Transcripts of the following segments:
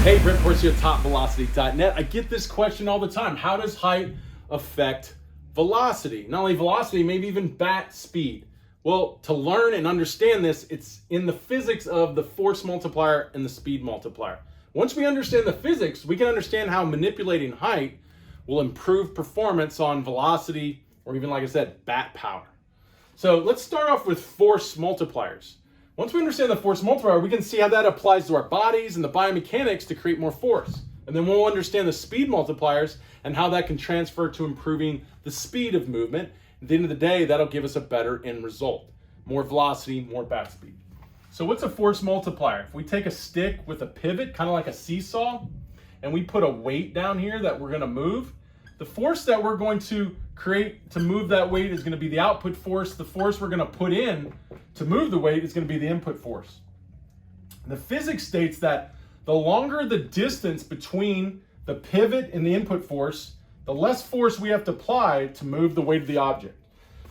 Hey, Brent Ports here at TopVelocity.net. I get this question all the time. How does height affect velocity? Not only velocity, maybe even bat speed. Well, to learn and understand this, it's in the physics of the force multiplier and the speed multiplier. Once we understand the physics, we can understand how manipulating height will improve performance on velocity, or even, like I said, bat power. So let's start off with force multipliers. Once we understand the force multiplier, we can see how that applies to our bodies and the biomechanics to create more force. And then we'll understand the speed multipliers and how that can transfer to improving the speed of movement. At the end of the day, that'll give us a better end result. More velocity, more bat speed. So what's a force multiplier? If we take a stick with a pivot, kind of like a seesaw, and we put a weight down here that we're going to move, the force that we're going to create to move that weight is going to be the output force. The force we're going to put in to move the weight is going to be the input force. The physics states that the longer the distance between the pivot and the input force, the less force we have to apply to move the weight of the object.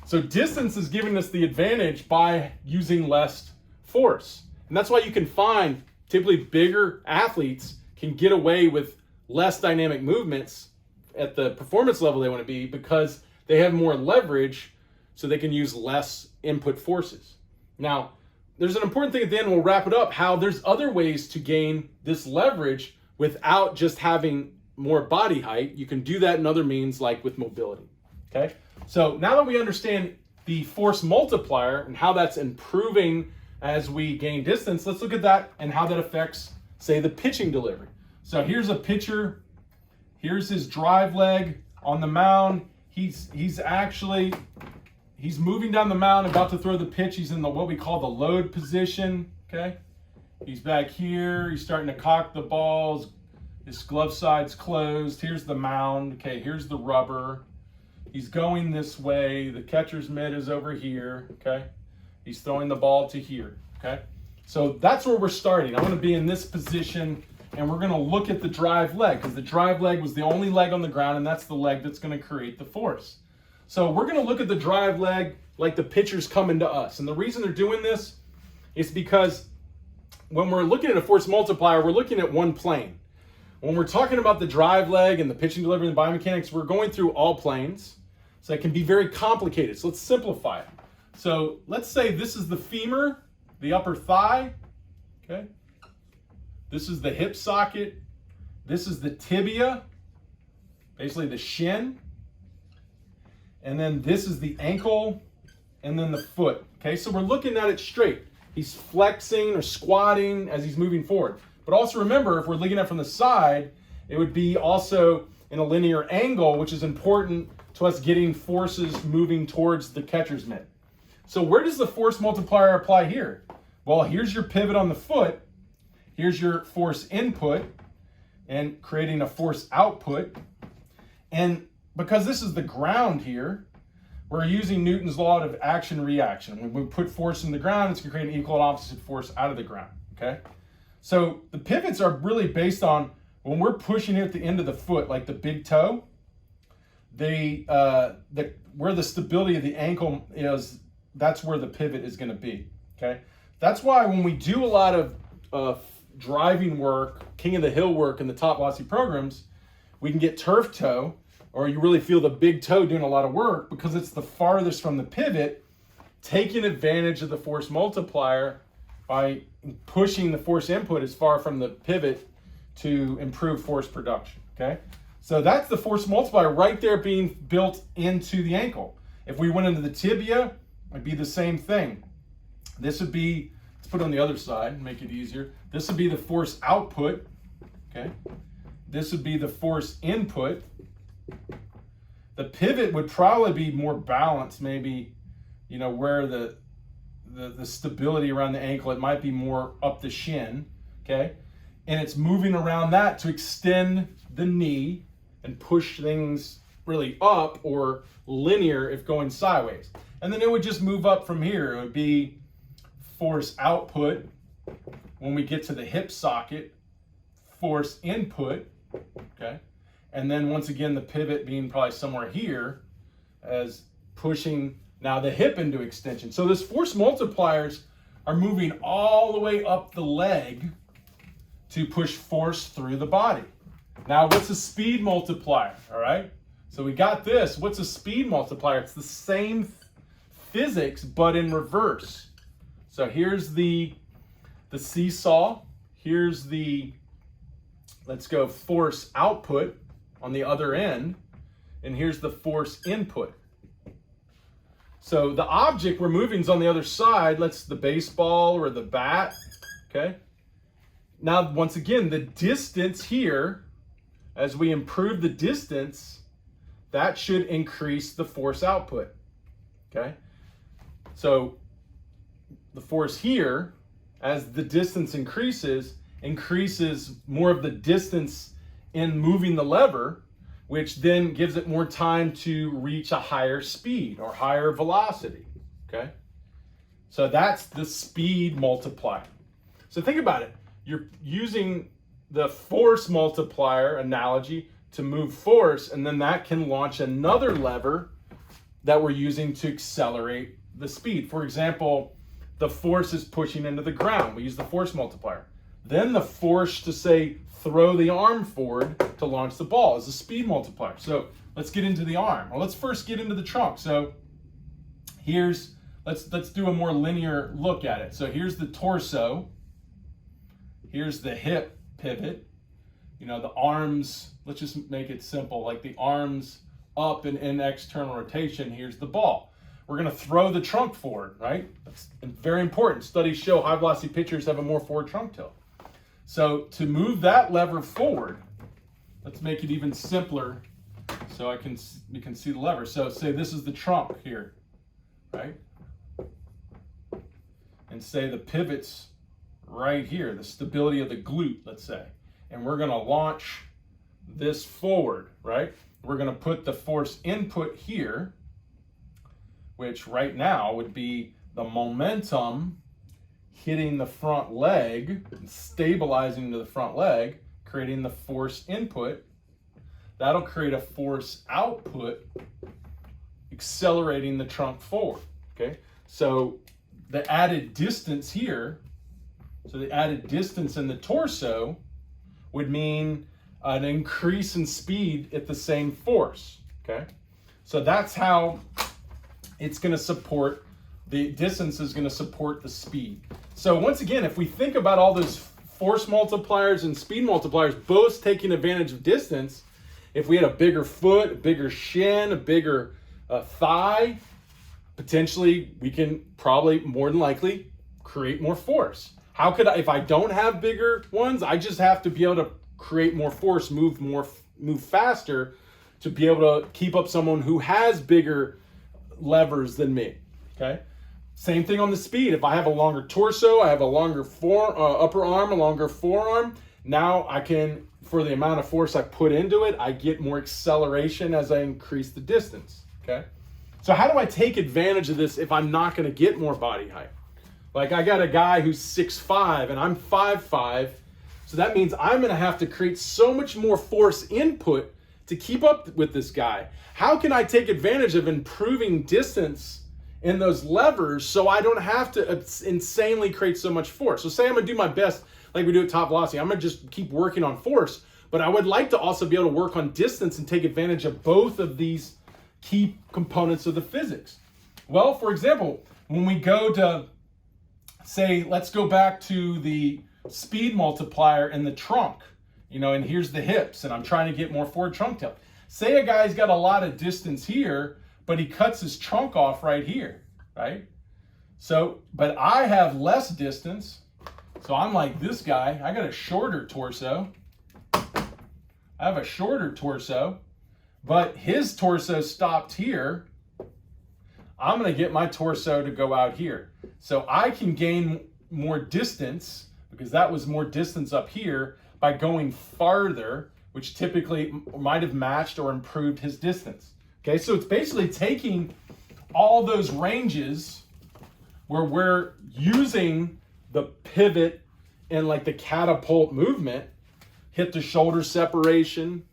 So distance is giving us the advantage by using less force. And that's why you can find typically bigger athletes can get away with less dynamic movements at the performance level they want to be, because they have more leverage, so they can use less input forces. Now, there's an important thing at the end, we'll wrap it up, how there's other ways to gain this leverage without just having more body height. You can do that in other means, like with mobility, okay? So now that we understand the force multiplier and how that's improving as we gain distance, let's look at that and how that affects, say, the pitching delivery. So here's a pitcher. Here's his drive leg on the mound. He's moving down the mound, about to throw the pitch. He's in what we call the load position, okay? He's back here. He's starting to cock the balls. His glove side's closed. Here's the mound, okay? Here's the rubber. He's going this way. The catcher's mitt is over here, okay? He's throwing the ball to here, okay? So that's where we're starting. I'm going to be in this position, and we're going to look at the drive leg, because the drive leg was the only leg on the ground, and that's the leg that's going to create the force. So we're going to look at the drive leg like the pitcher's coming to us. And the reason they're doing this is because when we're looking at a force multiplier, we're looking at one plane. When we're talking about the drive leg and the pitching delivery and biomechanics, we're going through all planes. So it can be very complicated. So let's simplify it. So let's say this is the femur, the upper thigh, okay? This is the hip socket. This is the tibia, basically the shin. And then this is the ankle, and then the foot. Okay, so we're looking at it straight. He's flexing or squatting as he's moving forward. But also remember, if we're looking at it from the side, it would be also in a linear angle, which is important to us getting forces moving towards the catcher's mitt. So where does the force multiplier apply here? Well, here's your pivot on the foot. Here's your force input and creating a force output. And because this is the ground here, we're using Newton's law of action-reaction. When we put force in the ground, it's going to create an equal and opposite force out of the ground, okay? So the pivots are really based on when we're pushing here at the end of the foot, like the big toe, where the stability of the ankle is, that's where the pivot is going to be, okay? That's why when we do a lot of driving work, king of the hill work in the TopVelocity programs, we can get turf toe, or you really feel the big toe doing a lot of work because it's the farthest from the pivot, taking advantage of the force multiplier by pushing the force input as far from the pivot to improve force production, okay? So that's the force multiplier right there being built into the ankle. If we went into the tibia, it'd be the same thing. This would be, let's put it on the other side and make it easier. This would be the force output, okay? This would be the force input. The pivot would probably be more balanced, maybe, you know, where the stability around the ankle, it might be more up the shin, okay? And it's moving around that to extend the knee and push things really up, or linear if going sideways. And then it would just move up from here. It would be force output when we get to the hip socket, force input, okay? And then once again, the pivot being probably somewhere here as pushing now the hip into extension. So this force multipliers are moving all the way up the leg to push force through the body. Now, what's a speed multiplier? All right. So we got this. What's a speed multiplier? It's the same physics, but in reverse. So here's the seesaw. Here's the, let's go, force output on the other end. And here's the force input. So the object we're moving is on the other side. That's the baseball or the bat. Okay. Now, once again, the distance here, as we improve the distance, that should increase the force output. Okay. So the force here, as the distance increases more of the distance in moving the lever, which then gives it more time to reach a higher speed or higher velocity. Okay. So that's the speed multiplier. So think about it. You're using the force multiplier analogy to move force, and then that can launch another lever that we're using to accelerate the speed. For example, the force is pushing into the ground. We use the force multiplier. Then the force to, say, throw the arm forward to launch the ball is a speed multiplier. So let's get into the arm. Well, let's first get into the trunk. So here's, let's do a more linear look at it. So here's the torso. Here's the hip pivot. You know, the arms, let's just make it simple, like the arms up and in external rotation. Here's the ball. We're going to throw the trunk forward, right? That's very important. Studies show high velocity pitchers have a more forward trunk tilt. So to move that lever forward, let's make it even simpler so you can see the lever. So say this is the trunk here, right? And say the pivot's right here, the stability of the glute, let's say. And we're going to launch this forward, right? We're going to put the force input here, which right now would be the momentum hitting the front leg and stabilizing to the front leg, creating the force input. That'll create a force output, accelerating the trunk forward, okay? So the added distance here, so the added distance in the torso would mean an increase in speed at the same force, okay? So that's how it's going to support, the distance is going to support the speed. So once again, if we think about all those force multipliers and speed multipliers both taking advantage of distance, if we had a bigger foot, a bigger shin, a bigger thigh, potentially we can probably more than likely create more force. How could I, if I don't have bigger ones, I just have to be able to create more force, move faster to be able to keep up someone who has bigger levers than me, okay? Same thing on the speed. If I have a longer torso, I have a longer upper arm, a longer forearm, now I can, for the amount of force I put into it, I get more acceleration as I increase the distance, okay? So how do I take advantage of this if I'm not gonna get more body height? Like I got a guy who's 6'5" and I'm 5'5", so that means I'm gonna have to create so much more force input to keep up with this guy. How can I take advantage of improving distance in those levers so I don't have to insanely create so much force? So say I'm gonna do my best like we do at TopVelocity. I'm gonna just keep working on force, but I would like to also be able to work on distance and take advantage of both of these key components of the physics. Well, for example, when we go to, say, let's go back to the speed multiplier in the trunk, you know, and here's the hips, and I'm trying to get more forward trunk tilt. Say a guy's got a lot of distance here, but he cuts his trunk off right here, right? So, but I have less distance, so I'm like this guy, I got a shorter torso. I have a shorter torso, but his torso stopped here. I'm gonna get my torso to go out here. So I can gain more distance, because that was more distance up here, by going farther, which typically might have matched or improved his distance. Okay, so it's basically taking all those ranges where we're using the pivot and like the catapult movement, hip to shoulder separation,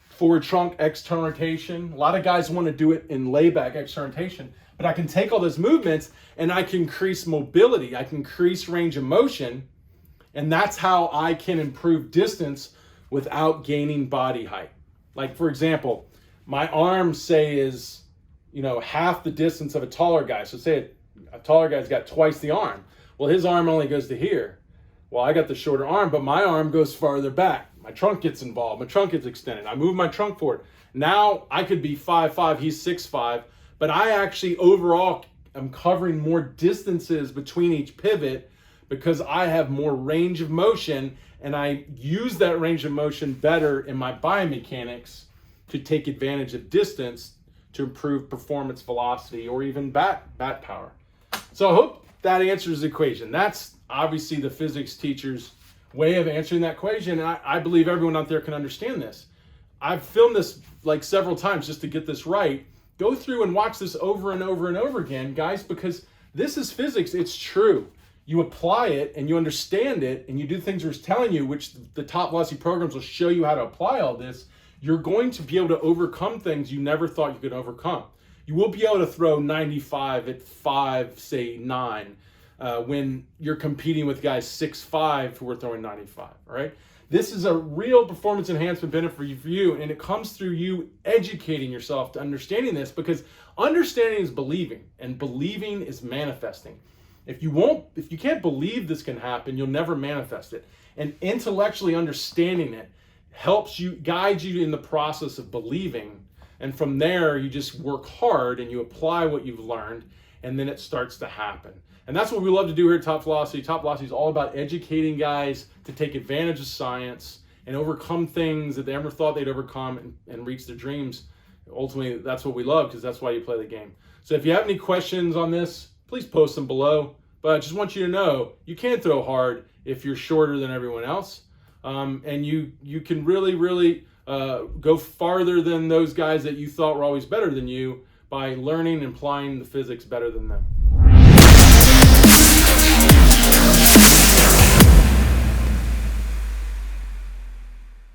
forward trunk external rotation. A lot of guys want to do it in layback external rotation, but I can take all those movements and I can increase mobility, I can increase range of motion, And that's how I can improve distance without gaining body height. Like, for example, my arm, say, is, half the distance of a taller guy. So say a taller guy's got twice the arm. Well, his arm only goes to here. Well, I got the shorter arm, but my arm goes farther back. My trunk gets involved. My trunk gets extended. I move my trunk forward. Now I could be 5'5", he's 6'5", but I actually overall am covering more distances between each pivot because I have more range of motion, and I use that range of motion better in my biomechanics to take advantage of distance to improve performance, velocity, or even bat power. So I hope that answers the equation. That's obviously the physics teacher's way of answering that equation, and I believe everyone out there can understand this. I've filmed this like several times just to get this right. Go through and watch this over and over and over again, guys, because this is physics. It's true. You apply it and you understand it and you do things it's telling you, which the TopVelocity programs will show you how to apply all this. You're going to be able to overcome things you never thought you could overcome. You will be able to throw 95 at 5'9", when you're competing with guys 6'5" who are throwing 95, all right? This is a real performance enhancement benefit for you, and it comes through you educating yourself to understanding this, because understanding is believing, and believing is manifesting. If you can't believe this can happen, you'll never manifest it. And intellectually understanding it helps you, guide you in the process of believing, and from there you just work hard and you apply what you've learned, and then it starts to happen. And that's what we love to do here at TopVelocity. TopVelocity is all about educating guys to take advantage of science and overcome things that they never thought they'd overcome and reach their dreams. Ultimately, that's what we love, because that's why you play the game. So if you have any questions on this, please post them below. But I just want you to know, you can throw hard if you're shorter than everyone else. And you can really go farther than those guys that you thought were always better than you by learning and applying the physics better than them.